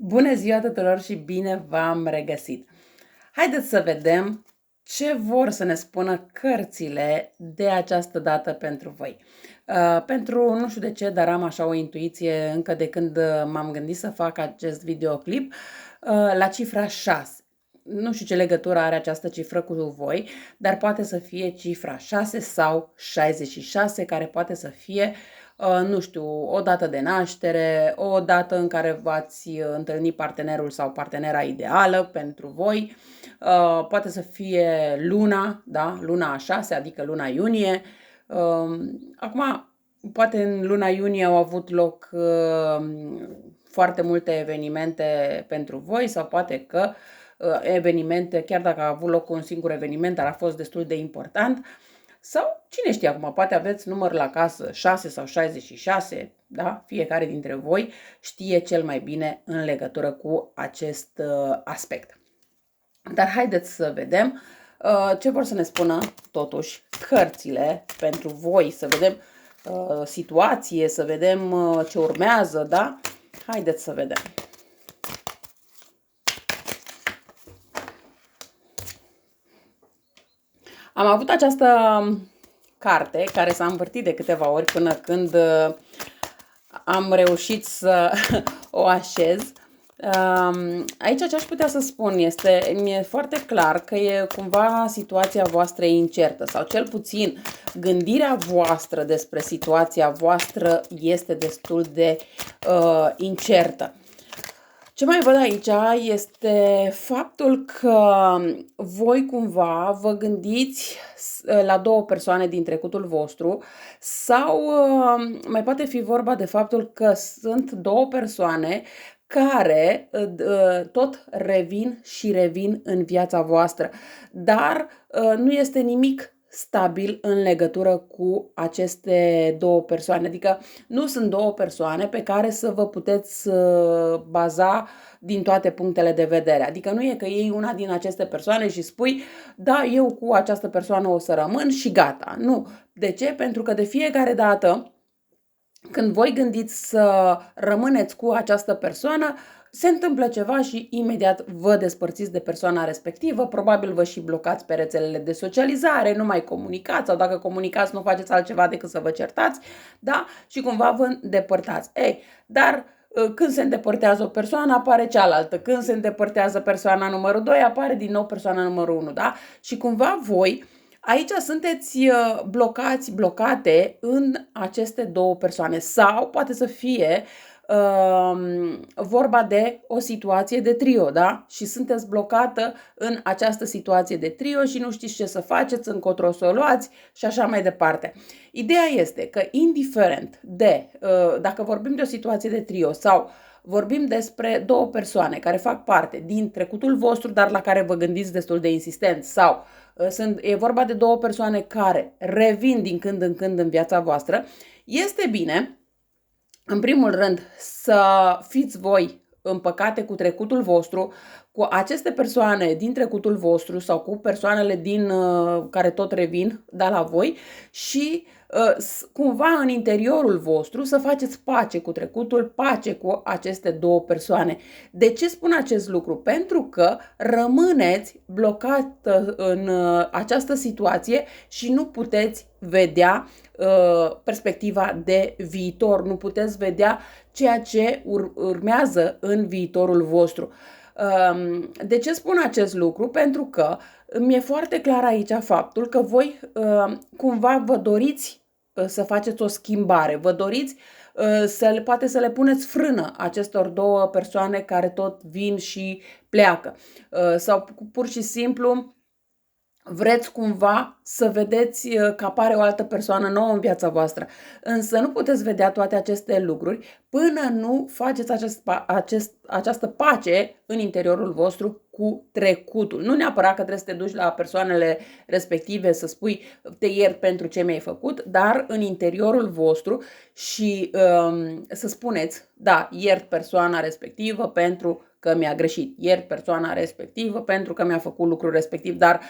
Bună ziua tuturor și bine v-am regăsit! Haideți să vedem ce vor să ne spună cărțile de această dată pentru voi. Pentru nu știu de ce, dar am așa o intuiție încă de când m-am gândit să fac acest videoclip la cifra 6. Nu știu ce legătură are această cifră cu voi, dar poate să fie cifra 6 sau 66, care poate să fie nu știu, o dată de naștere, o dată în care v-ați întâlnit partenerul sau partenera ideală pentru voi, poate să fie luna, da? Luna a 6, adică luna iunie. Acum, poate în luna iunie au avut loc foarte multe evenimente pentru voi sau poate că evenimente, chiar dacă a avut loc un singur eveniment, dar a fost destul de important. Sau, cine știe acum, poate aveți număr la casă 6 sau 66, da? Fiecare dintre voi știe cel mai bine în legătură cu acest aspect. Dar haideți să vedem ce vor să ne spună totuși cărțile pentru voi, să vedem situație, să vedem ce urmează, da? Haideți să vedem. Am avut această carte care s-a învârtit de câteva ori până când am reușit să o așez. Aici ce aș putea să spun mi-e foarte clar că e cumva situația voastră incertă sau cel puțin gândirea voastră despre situația voastră este destul de incertă. Ce mai văd aici este faptul că voi cumva vă gândiți la două persoane din trecutul vostru sau mai poate fi vorba de faptul că sunt două persoane care tot revin și revin în viața voastră, dar nu este nimic stabil în legătură cu aceste două persoane. Adică nu sunt două persoane pe care să vă puteți baza din toate punctele de vedere. Adică nu e că iei una din aceste persoane și spui, da, eu cu această persoană o să rămân și gata. Nu. De ce? Pentru că de fiecare dată când voi gândiți să rămâneți cu această persoană, se întâmplă ceva și imediat vă despărțiți de persoana respectivă, probabil vă și blocați pe rețelele de socializare, nu mai comunicați sau dacă comunicați nu faceți altceva decât să vă certați, da? Și cumva vă îndepărtați. Dar când se îndepărtează o persoană, apare cealaltă. Când se îndepărtează persoana numărul 2, apare din nou persoana numărul 1, da? Și cumva voi aici sunteți blocate în aceste două persoane sau poate să fie vorba de o situație de trio, da? Și sunteți blocată în această situație de trio și nu știți ce să faceți, încotro să o luați și așa mai departe. Ideea este că indiferent de, dacă vorbim de o situație de trio sau vorbim despre două persoane care fac parte din trecutul vostru, dar la care vă gândiți destul de insistent sau e vorba de două persoane care revin din când în când în viața voastră, este bine, în primul rând, să fiți voi împăcate cu trecutul vostru, cu aceste persoane din trecutul vostru sau cu persoanele din care tot revin, la voi și cumva în interiorul vostru să faceți pace cu trecutul, pace cu aceste două persoane. De ce spun acest lucru? Pentru că rămâneți blocat în această situație și nu puteți vedea perspectiva de viitor, nu puteți vedea ceea ce urmează în viitorul vostru. De ce spun acest lucru? Pentru că mi-e foarte clar aici faptul că voi cumva vă doriți să faceți o schimbare, vă doriți poate să le puneți frână acestor două persoane care tot vin și pleacă. Sau pur și simplu vreți cumva să vedeți că apare o altă persoană nouă în viața voastră. Însă nu puteți vedea toate aceste lucruri până nu faceți această pace în interiorul vostru cu trecutul. Nu neapărat că trebuie să te duci la persoanele respective să spui te iert pentru ce mi-ai făcut, dar în interiorul vostru și să spuneți, da, iert persoana respectivă pentru că mi-a greșit, iert persoana respectivă pentru că mi-a făcut lucrul respectiv, dar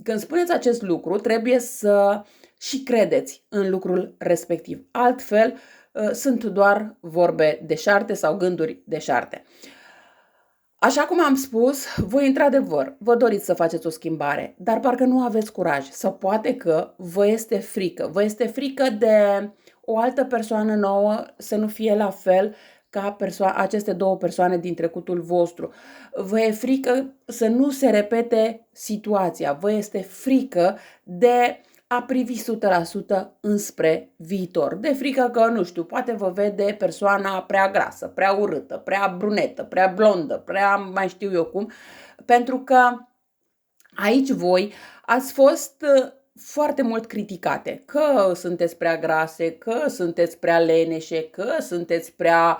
când spuneți acest lucru, trebuie să și credeți în lucrul respectiv. Altfel, sunt doar vorbe deșarte sau gânduri deșarte. Așa cum am spus, voi într-adevăr vă doriți să faceți o schimbare, dar parcă nu aveți curaj sau poate că vă este frică. Vă este frică de o altă persoană nouă să nu fie la fel ca aceste două persoane din trecutul vostru. Vă e frică să nu se repete situația. Vă este frică de a privi 100% înspre viitor. De frică că, nu știu, poate vă vede persoana prea grasă, prea urâtă, prea brunetă, prea blondă, prea mai știu eu cum, pentru că aici voi ați fost foarte mult criticate, că sunteți prea grase, că sunteți prea leneșe, că sunteți prea,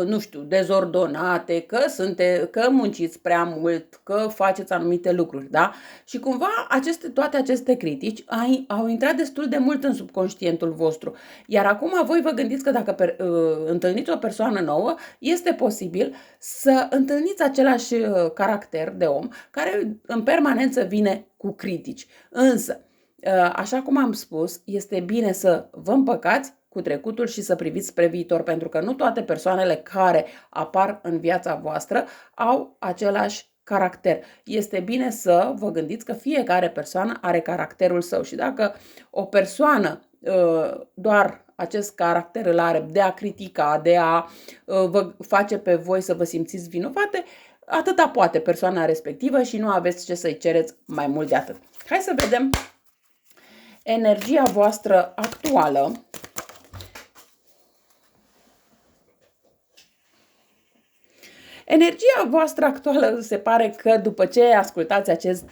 nu știu, dezordonate, că munciți prea mult, că faceți anumite lucruri, da? Și cumva toate aceste critici au intrat destul de mult în subconștientul vostru. Iar acum voi vă gândiți că dacă întâlniți o persoană nouă, este posibil să întâlniți același caracter de om care în permanență vine cu critici. Însă, așa cum am spus, este bine să vă împăcați cu trecutul și să priviți spre viitor, pentru că nu toate persoanele care apar în viața voastră au același caracter. Este bine să vă gândiți că fiecare persoană are caracterul său și dacă o persoană doar acest caracter îl are de a critica, de a vă face pe voi să vă simțiți vinovate, atâta poate persoana respectivă și nu aveți ce să-i cereți mai mult de atât. Hai să vedem energia voastră actuală. Energia voastră actuală se pare că după ce ascultați acest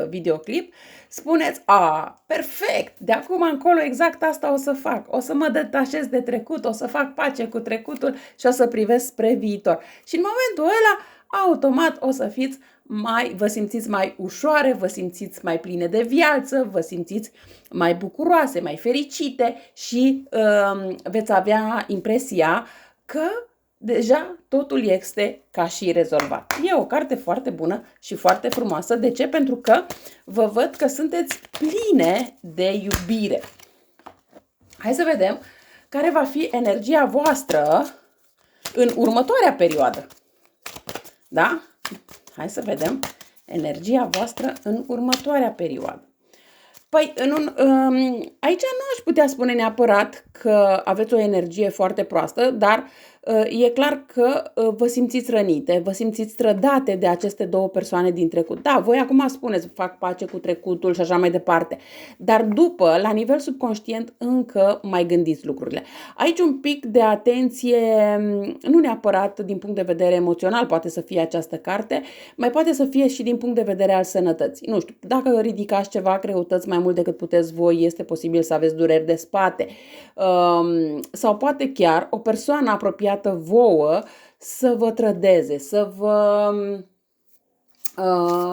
videoclip, spuneți, perfect, de acum încolo exact asta o să fac, o să mă detașez de trecut, o să fac pace cu trecutul și o să privesc spre viitor. Și în momentul ăla, automat o să vă simțiți mai ușoare, vă simțiți mai pline de viață, vă simțiți mai bucuroase, mai fericite și veți avea impresia că deja totul este ca și rezolvat. E o carte foarte bună și foarte frumoasă. De ce? Pentru că vă văd că sunteți pline de iubire. Hai să vedem care va fi energia voastră în următoarea perioadă. Da? Hai să vedem energia voastră în următoarea perioadă. Păi, aici nu aș putea spune neapărat că aveți o energie foarte proastă, dar e clar că vă simțiți rănite, vă simțiți trădate de aceste două persoane din trecut. Da, voi acum spuneți, fac pace cu trecutul și așa mai departe, dar după, la nivel subconștient, încă mai gândiți lucrurile. Aici un pic de atenție, nu neapărat din punct de vedere emoțional poate să fie această carte, mai poate să fie și din punct de vedere al sănătății. Nu știu, dacă ridicați ceva greutăți mai mult decât puteți voi, este posibil să aveți dureri de spate. Sau poate chiar o persoană apropiată vouă să vă trădeze, să vă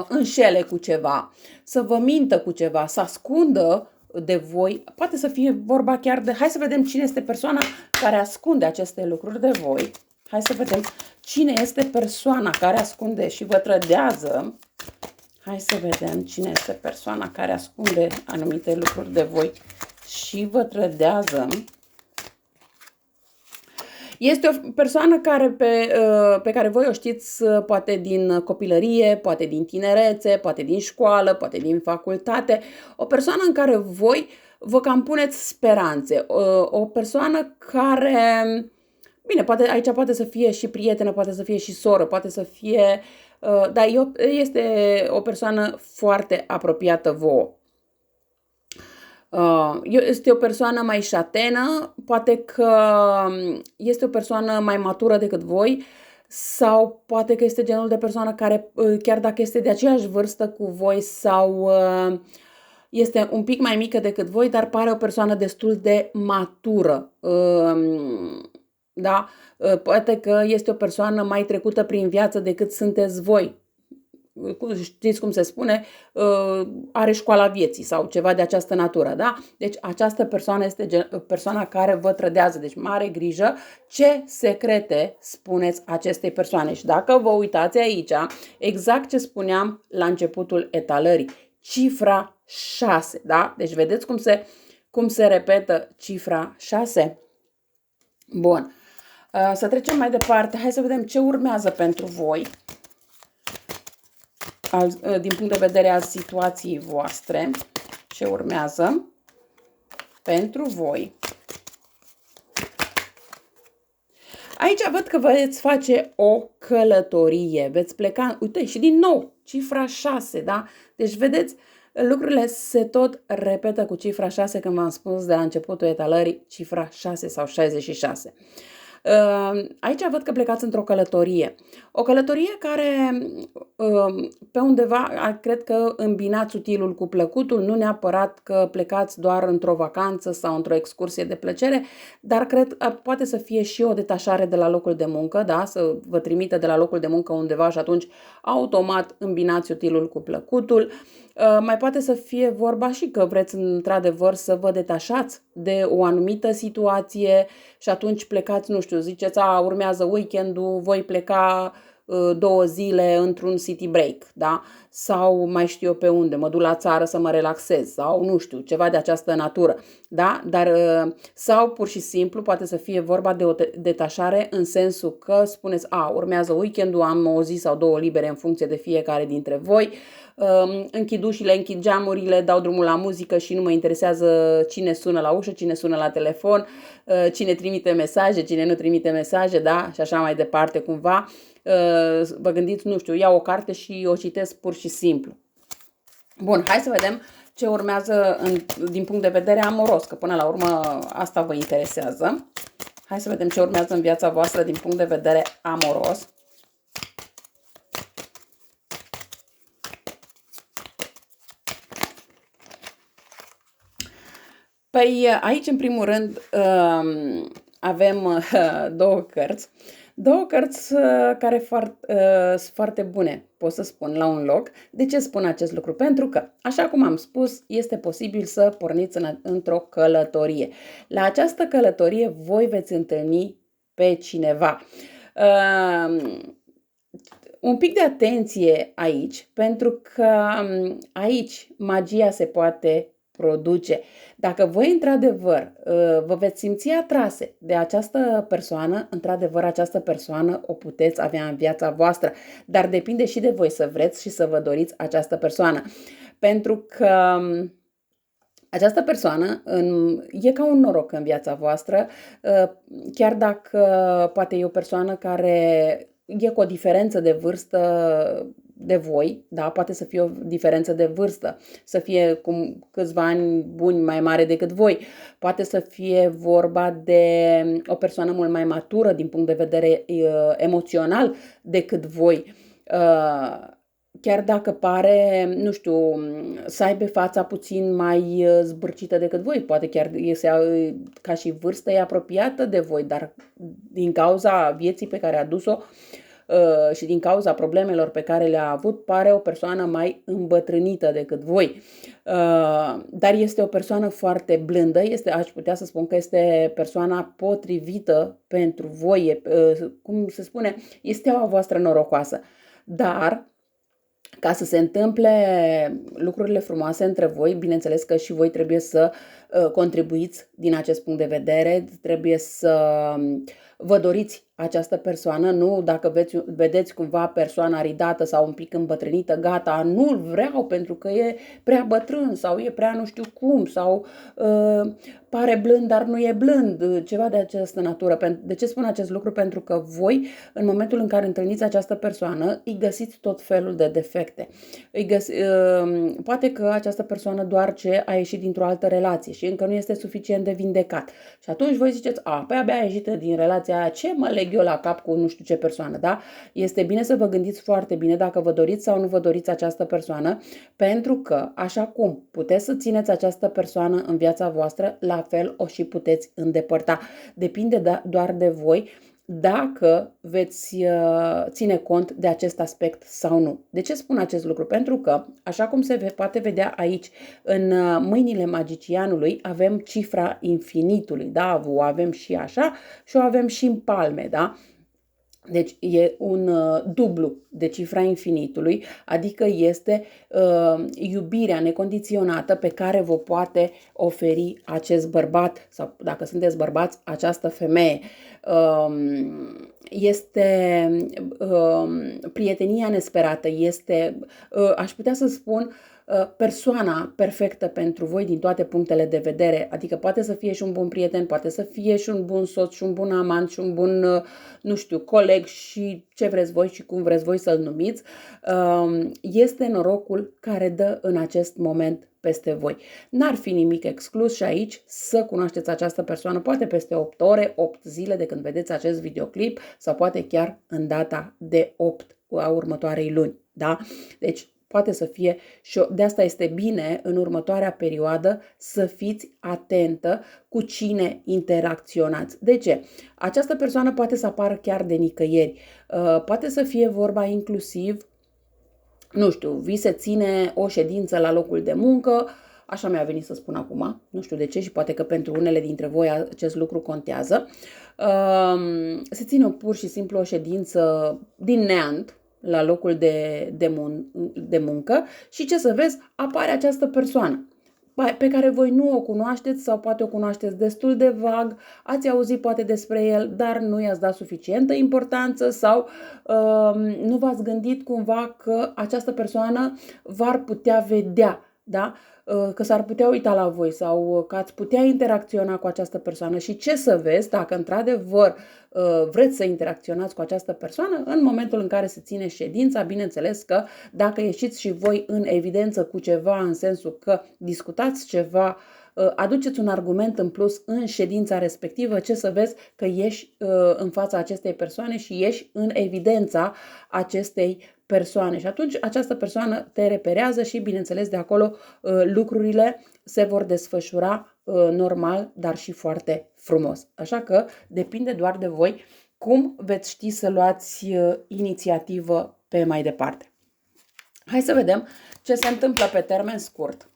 înșele cu ceva, să vă mintă cu ceva, să ascundă de voi. Poate să fie vorba chiar de... Hai să vedem cine este persoana care ascunde aceste lucruri de voi. Hai să vedem cine este persoana care ascunde și vă trădează. Hai să vedem cine este persoana care ascunde anumite lucruri de voi și vă trădează. Este o persoană pe care voi o știți poate din copilărie, poate din tinerețe, poate din școală, poate din facultate. O persoană în care voi vă cam puneți speranțe. O persoană care, bine, aici poate să fie și prietenă, poate să fie și soră, poate să fie... dar este o persoană foarte apropiată vouă. Este o persoană mai șatenă, poate că este o persoană mai matură decât voi sau poate că este genul de persoană care, chiar dacă este de aceeași vârstă cu voi sau este un pic mai mică decât voi, dar pare o persoană destul de matură. Da? Poate că este o persoană mai trecută prin viață decât sunteți voi. Știți cum se spune, are școala vieții sau ceva de această natură, da? Deci această persoană este persoana care vă trădează, deci mare grijă ce secrete spuneți acestei persoane. Și dacă vă uitați aici, exact ce spuneam la începutul etalării, cifra 6, da? Deci vedeți cum se repetă cifra 6? Bun. Să trecem mai departe, hai să vedem ce urmează pentru voi. din punct de vedere al situației voastre, ce urmează pentru voi. Aici văd că veți face o călătorie, veți pleca, uite, și din nou, cifra 6, da? Deci, vedeți, lucrurile se tot repetă cu cifra 6, când v-am spus de la începutul etalării, cifra 6 sau 66. Aici văd că plecați într-o călătorie. O călătorie care pe undeva, cred că îmbinați utilul cu plăcutul, nu neapărat că plecați doar într-o vacanță sau într-o excursie de plăcere, dar cred că poate să fie și o detașare de la locul de muncă, da? Să vă trimită de la locul de muncă undeva și atunci automat îmbinați utilul cu plăcutul. Mai poate să fie vorba și că vreți într-adevăr să vă detașați de o anumită situație și atunci plecați, nu știu, ziceți, urmează weekendul, voi pleca 2 zile într-un city break, da? Sau mai știu eu pe unde, mă duc la țară să mă relaxez sau nu știu, ceva de această natură, da? Dar sau pur și simplu poate să fie vorba de o detașare în sensul că spuneți, urmează weekendul, am o zi sau 2 libere în funcție de fiecare dintre voi, închid ușile, închid geamurile, dau drumul la muzică și nu mă interesează cine sună la ușă, cine sună la telefon, cine trimite mesaje, cine nu trimite mesaje, da? Și așa mai departe cumva. Vă gândiți, nu știu, iau o carte și o citesc pur și simplu. Bun, hai să vedem ce urmează din punct de vedere amoros, că până la urmă asta vă interesează. Hai să vedem ce urmează în viața voastră din punct de vedere amoros. Păi aici, în primul rând, avem 2 cărți. 2 cărți care sunt foarte bune, pot să spun, la un loc. De ce spun acest lucru? Pentru că, așa cum am spus, este posibil să porniți într-o călătorie. La această călătorie voi veți întâlni pe cineva. Un pic de atenție aici, pentru că aici magia se poate produce. Dacă voi, într-adevăr, vă veți simți atrase de această persoană, într-adevăr, această persoană o puteți avea în viața voastră, dar depinde și de voi să vreți și să vă doriți această persoană. Pentru că această persoană e ca un noroc în viața voastră, chiar dacă poate e o persoană care e cu o diferență de vârstă de voi, da, poate să fie o diferență de vârstă, să fie cu câțiva ani buni mai mare decât voi, poate să fie vorba de o persoană mult mai matură din punct de vedere emoțional decât voi. Chiar dacă pare, nu știu, să aibă fața puțin mai zbârcită decât voi, poate chiar ca și vârstă e apropiată de voi, dar din cauza vieții pe care a dus-o și din cauza problemelor pe care le-a avut, pare o persoană mai îmbătrânită decât voi. Dar este o persoană foarte blândă, aș putea să spun că este persoana potrivită pentru voi, cum se spune, este steaua voastră norocoasă. Dar ca să se întâmple lucrurile frumoase între voi, bineînțeles că și voi trebuie să contribuiți din acest punct de vedere, trebuie să vă doriți această persoană, nu dacă vedeți cumva persoana ridată sau un pic îmbătrânită, gata, nu-l vreau pentru că e prea bătrân sau e prea nu știu cum sau pare blând, dar nu e blând, ceva de această natură. De ce spun acest lucru? Pentru că voi, în momentul în care întâlniți această persoană, îi găsiți tot felul de defecte. Poate că această persoană doar ce a ieșit dintr-o altă relație și încă nu este suficient de vindecat. Și atunci voi ziceți, păi abia a ieșit din relația aia, ce mă leg eu la cap cu nu știu ce persoană, da? Este bine să vă gândiți foarte bine dacă vă doriți sau nu vă doriți această persoană, pentru că, așa cum puteți să țineți această persoană în viața voastră, la fel o și puteți îndepărta. Depinde doar de voi dacă veți ține cont de acest aspect sau nu. De ce spun acest lucru? Pentru că, așa cum se poate vedea aici, în mâinile magicianului avem cifra infinitului, da? O avem și așa și o avem și în palme, da? Deci e un dublu de cifra infinitului, adică este iubirea necondiționată pe care vă poate oferi acest bărbat sau, dacă sunteți bărbați, această femeie. Este prietenia nesperată, este, aș putea să spun, persoana perfectă pentru voi din toate punctele de vedere, adică poate să fie și un bun prieten, poate să fie și un bun soț, și un bun amant, și un bun, nu știu, coleg și ce vreți voi și cum vreți voi să-l numiți. Este norocul care dă în acest moment peste voi. N-ar fi nimic exclus și aici să cunoașteți această persoană, poate peste 8 ore, 8 zile de când vedeți acest videoclip sau poate chiar în data de 8 a următoarei luni. Da? Deci poate să fie și de asta este bine în următoarea perioadă să fiți atentă cu cine interacționați. De ce? Această persoană poate să apară chiar de nicăieri. Poate să fie vorba inclusiv, nu știu, vi se ține o ședință la locul de muncă, așa mi-a venit să spun acum, nu știu de ce și poate că pentru unele dintre voi acest lucru contează. Se ține pur și simplu o ședință din neant, la locul de muncă și ce să vezi, apare această persoană pe care voi nu o cunoașteți sau poate o cunoașteți destul de vag, ați auzit poate despre el, dar nu i-ați dat suficientă importanță sau nu v-ați gândit cumva că această persoană v-ar putea vedea, da? Că s-ar putea uita la voi sau că ați putea interacționa cu această persoană și ce să vezi dacă într-adevăr vreți să interacționați cu această persoană în momentul în care se ține ședința, bineînțeles că dacă ieșiți și voi în evidență cu ceva în sensul că discutați ceva, aduceți un argument în plus în ședința respectivă, ce să vezi că ieși în fața acestei persoane și ieși în evidența acestei persoane. Și atunci această persoană te reperează și, bineînțeles, de acolo lucrurile se vor desfășura normal, dar și foarte frumos. Așa că depinde doar de voi cum veți ști să luați inițiativă pe mai departe. Hai să vedem ce se întâmplă pe termen scurt.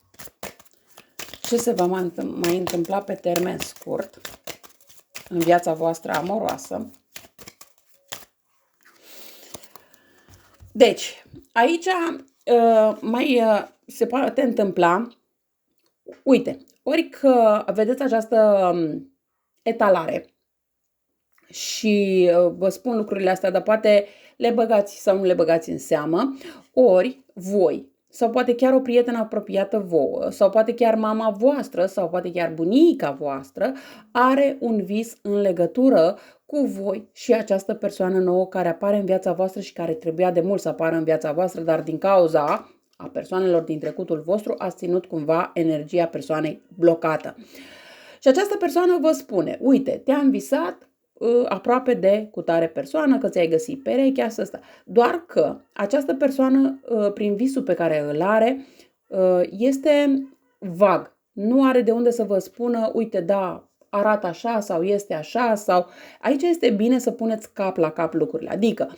Ce se va mai întâmpla pe termen scurt în viața voastră amoroasă. Deci, aici se poate întâmpla, uite, ori că vedeți această etalare și vă spun lucrurile astea, dar poate le băgați sau nu le băgați în seamă, ori voi, sau poate chiar o prietenă apropiată vouă, sau poate chiar mama voastră, sau poate chiar bunica voastră, are un vis în legătură cu voi și această persoană nouă care apare în viața voastră și care trebuia de mult să apară în viața voastră, dar din cauza a persoanelor din trecutul vostru ați ținut cumva energia persoanei blocată. Și această persoană vă spune, uite, te-am visat aproape de cutare persoană, că ți-ai găsit perechea asta. Doar că această persoană, prin visul pe care îl are, este vag. Nu are de unde să vă spună, uite, da, arată așa sau este așa sau... Aici este bine să puneți cap la cap lucrurile. Adică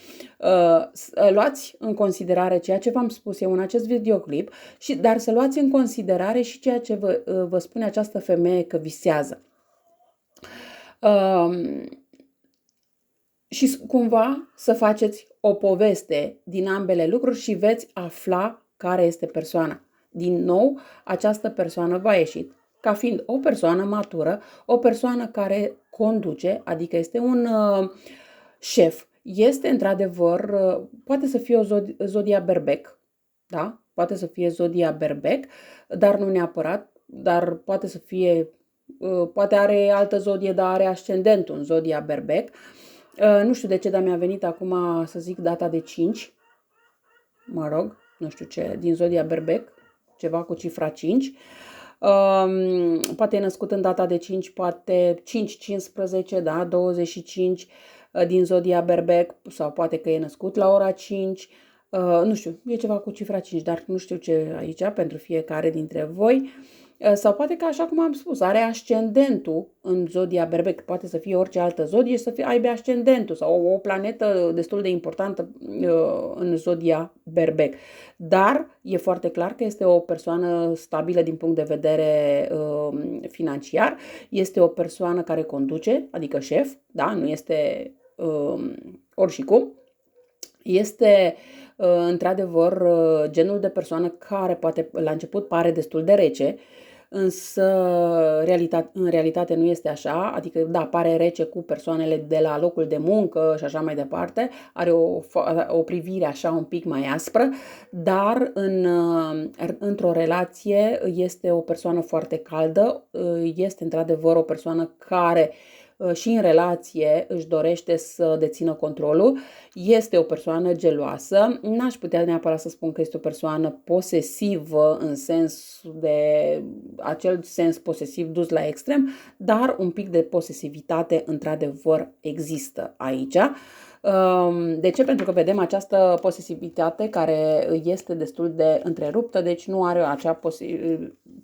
luați în considerare ceea ce v-am spus eu în acest videoclip, dar să luați în considerare și ceea ce vă spune această femeie că visează. Și cumva să faceți o poveste din ambele lucruri și veți afla care este persoana. Din nou, această persoană va ieși ca fiind o persoană matură, o persoană care conduce, adică este un șef. Este într-adevăr, poate să fie o zodia berbec, da? Poate să fie zodia berbec, dar nu neapărat, dar poate să fie, poate are altă zodie, dar are ascendentul în zodia berbec. Nu știu de ce, dar mi-a venit acum să zic data de 5, mă rog, nu știu ce, din zodia berbec, ceva cu cifra 5. Poate e născut în data de 5, poate 5-15, da, 25 din zodia berbec, sau poate că e născut la ora 5, nu știu, e ceva cu cifra 5, dar nu știu ce aici pentru fiecare dintre voi. Sau poate că, așa cum am spus, are ascendentul în zodia berbec, poate să fie orice altă zodie și să aibă ascendentul sau o planetă destul de importantă în zodia berbec. Dar e foarte clar că este o persoană stabilă din punct de vedere financiar, este o persoană care conduce, adică șef, da? Nu este Oricum, este într-adevăr genul de persoană care poate la început pare destul de rece, însă în realitate nu este așa, adică da, pare rece cu persoanele de la locul de muncă și așa mai departe, are o privire așa un pic mai aspră, dar într-o relație este o persoană foarte caldă, este într-adevăr o persoană care și în relație își dorește să dețină controlul, este o persoană geloasă, n-aș putea neapărat să spun că este o persoană posesivă în sens de acel sens posesiv dus la extrem, dar un pic de posesivitate într-adevăr există aici. De ce? Pentru că vedem această posesivitate care este destul de întreruptă, deci nu are acea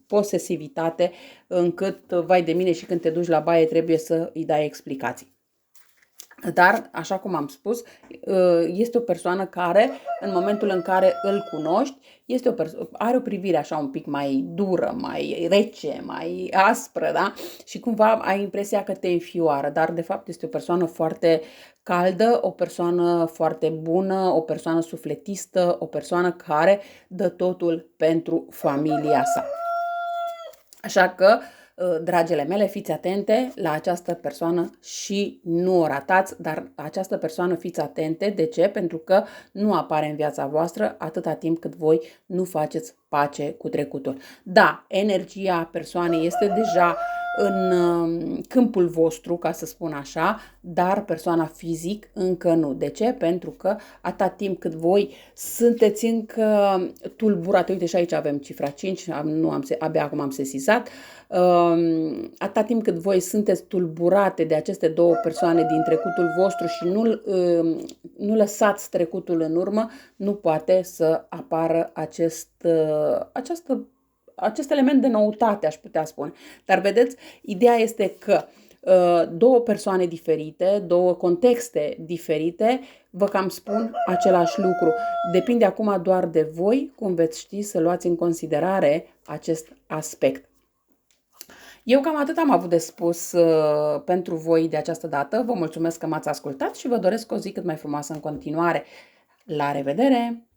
posesivitate încât, vai de mine, și când te duci la baie trebuie să îi dai explicații. Dar, așa cum am spus, este o persoană care, în momentul în care îl cunoști, are o privire așa un pic mai dură, mai rece, mai aspră, da? Și cumva ai impresia că te înfioară, dar de fapt este o persoană foarte caldă, o persoană foarte bună, o persoană sufletistă, o persoană care dă totul pentru familia sa. Așa că, dragele mele, fiți atente la această persoană și nu o ratați, dar această persoană fiți atente. De ce? Pentru că nu apare în viața voastră atâta timp cât voi nu faceți pace cu trecutul. Da, energia persoanei este deja în câmpul vostru, ca să spun așa, dar persoana fizic încă nu. De ce? Pentru că atâta timp cât voi sunteți încă tulburate, uite și aici avem cifra 5, abia acum am sesizat, atâta timp cât voi sunteți tulburate de aceste două persoane din trecutul vostru și nu lăsați trecutul în urmă, nu poate să apară acest element de noutate, aș putea spune. Dar vedeți, ideea este că două persoane diferite, două contexte diferite, vă cam spun același lucru. Depinde acum doar de voi cum veți ști să luați în considerare acest aspect. Eu cam atât am avut de spus pentru voi de această dată. Vă mulțumesc că m-ați ascultat și vă doresc o zi cât mai frumoasă în continuare. La revedere!